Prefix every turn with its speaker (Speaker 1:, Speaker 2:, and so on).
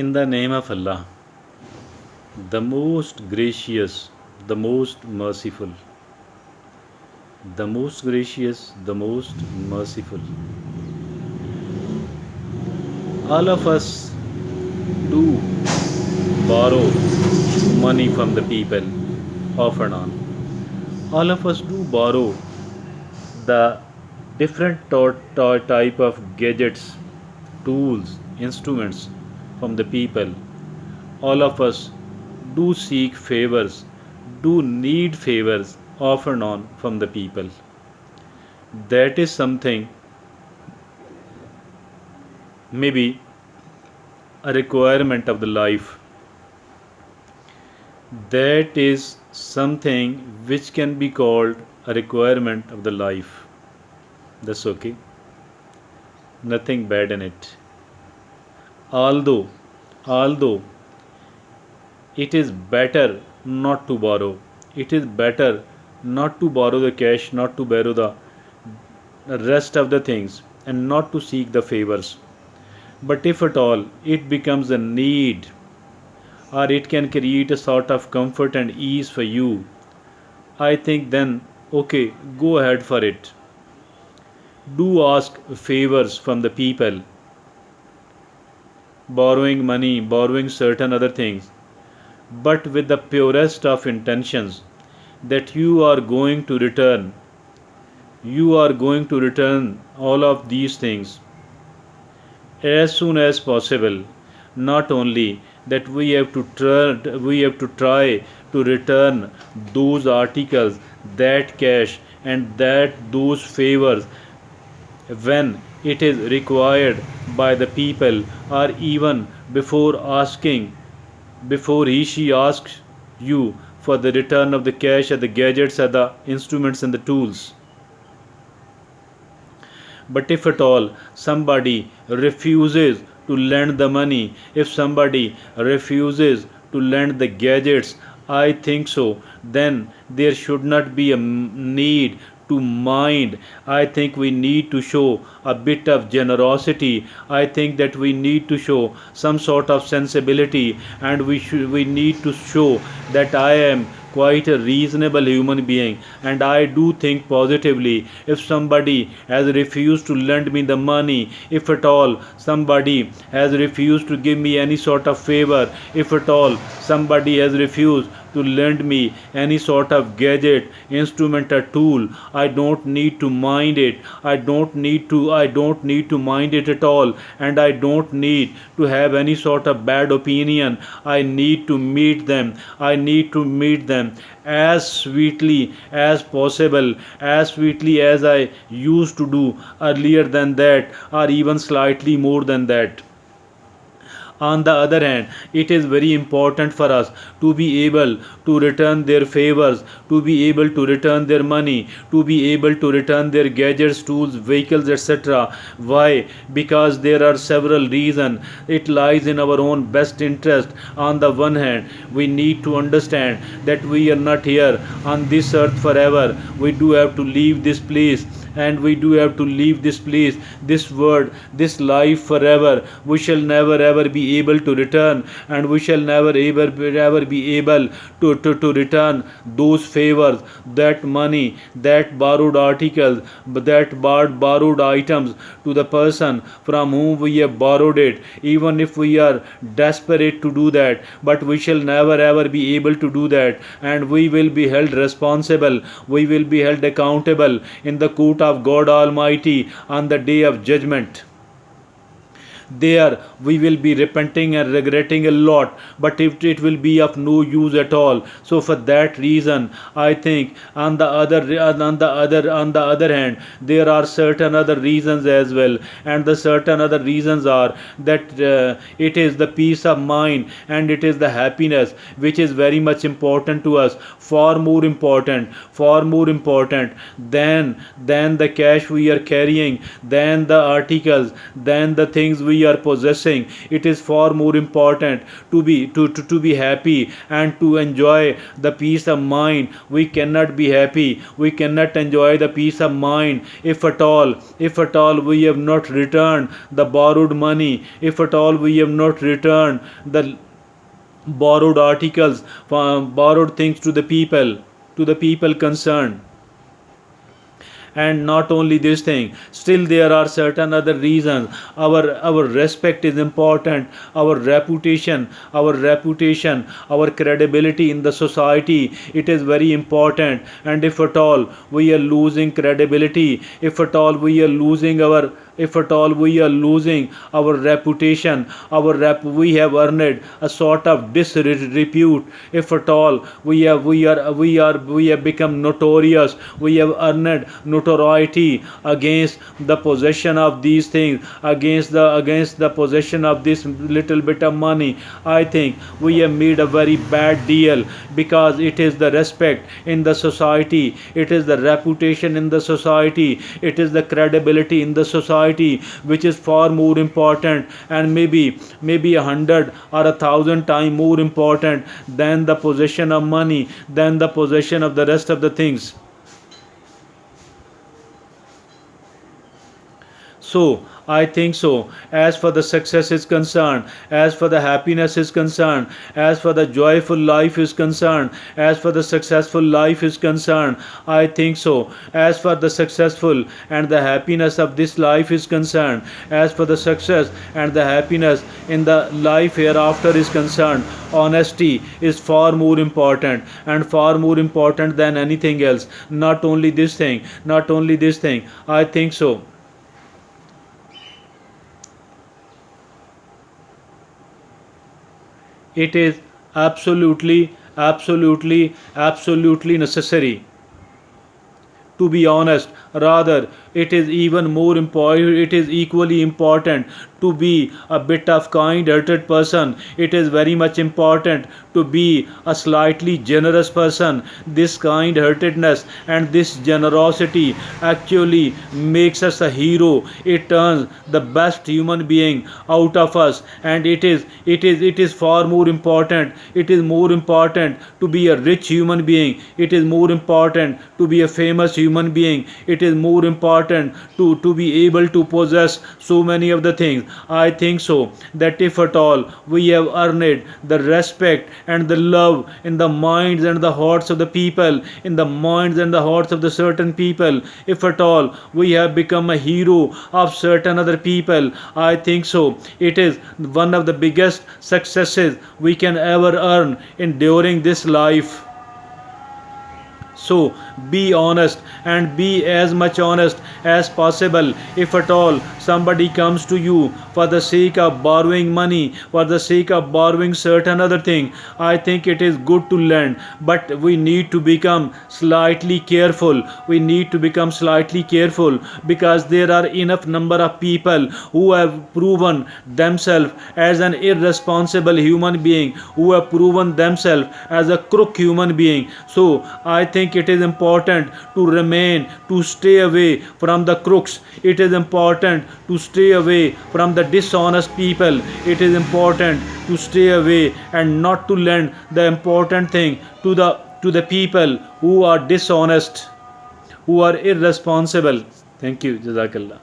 Speaker 1: In the name of Allah, the most gracious, the most merciful, the most gracious, the most merciful. All of us do borrow money from the people off and on. All of us do borrow the different type of gadgets, tools, instruments from the people. All of us do seek favors, do need favors off and on from the people. That is something, maybe a requirement of the life. That is something which can be called a requirement of the life. That's okay. Nothing bad in it. Although it is better not to borrow. It is better not to borrow the cash, not to borrow the rest of the things, and not to seek the favors. But if at all it becomes a need, or it can create a sort of comfort and ease for you, I think then okay, go ahead for it. Do ask favors from the people, borrowing money, borrowing certain other things, but with the purest of intentions that you are going to return. You are going to return all of these things as soon as possible. Not only that, we have to try to return those articles, that cash, and that those favors when it is required by the people, or even before asking, before he she asks you for the return of the cash or the gadgets or the instruments and the tools. But if at all somebody refuses to lend the money, if somebody refuses to lend the gadgets, I think so, then there should not be a need to mind. I think we need to show a bit of generosity. I think that we need to show some sort of sensibility, and we need to show that I am quite a reasonable human being, and I do think positively. If somebody has refused to lend me the money, if at all somebody has refused to give me any sort of favor, if at all somebody has refused to lend me any sort of gadget, instrument or tool, I don't need to mind it. I don't need to mind it at all, and I don't need to have any sort of bad opinion. I need to meet them. I need to meet them as sweetly as possible, as sweetly as I used to do earlier than that, or even slightly more than that. On the other hand, it is very important for us to be able to return their favors, to be able to return their money, to be able to return their gadgets, tools, vehicles, etc. Why? Because there are several reasons. It lies in our own best interest. On the one hand, we need to understand that we are not here on this earth forever. We do have to leave this place, and we do have to leave this place, this world, this life forever. We shall never ever be able to return, and we shall never ever be able to return those favors, that money, that borrowed articles, that borrowed items to the person from whom we have borrowed it, even if we are desperate to do that. But we shall never ever be able to do that, and we will be held responsible, we will be held accountable in the court of God Almighty on the day of judgment. There we will be repenting and regretting a lot, but if it will be of no use at all. So for that reason, I think on the other hand, there are certain other reasons as well, and the certain other reasons are that it is the peace of mind, and it is the happiness which is very much important to us, far more important than the cash we are carrying, than the articles, than the things we we are possessing. It is far more important to be happy and to enjoy the peace of mind. We cannot be happy, we cannot enjoy the peace of mind if at all we have not returned the borrowed money, if at all we have not returned the borrowed articles, borrowed things to the people concerned. And not only this thing, still there are certain other reasons. Our respect is important, our credibility in the society, it is very important. And if at all we are losing credibility, if at all we are losing our if at all we are losing our reputation, we have earned a sort of disrepute. If at all we have become notorious, we have earned notoriety against the possession of these things, against the possession of this little bit of money. I think we have made a very bad deal, because it is the respect in the society, it is the reputation in the society, it is the credibility in the society which is far more important, and maybe 100 or 1,000 times more important than the possession of money, than the possession of the rest of the things. So I think so. As for the success is concerned, as for the happiness is concerned, as for the joyful life is concerned, as for the successful life is concerned, I think so. As for the successful and the happiness of this life is concerned, as for the success and the happiness in the life hereafter is concerned, honesty is far more important, and far more important than anything else. Not only this thing, I think so. It is absolutely necessary to be honest. Rather, it is even more important, it is equally important to be a bit of kind-hearted person. It is very much important to be a slightly generous person. This kind-heartedness and this generosity actually makes us a hero. It turns the best human being out of us, and it is far more important. It is more important to be a rich human being. It is more important to be a famous human being. It is more important to be able to possess so many of the things. I think so that if at all we have earned the respect and the love in the minds and the hearts of the people, in the minds and the hearts of the certain people, if at all we have become a hero of certain other people, I think so it is one of the biggest successes we can ever earn in during this life. So be honest, and be as much honest as possible. If at all somebody comes to you for the sake of borrowing money, for the sake of borrowing certain other thing, I think it is good to lend, but we need to become slightly careful. We need to become slightly careful, because there are enough number of people who have proven themselves as an irresponsible human being, who have proven themselves as a crook human being. So I think it is important to stay away from the crooks. It is important to stay away from the dishonest people. It is important to stay away and not to lend the important thing to the people who are dishonest, who are irresponsible. Thank you. Jazakallah.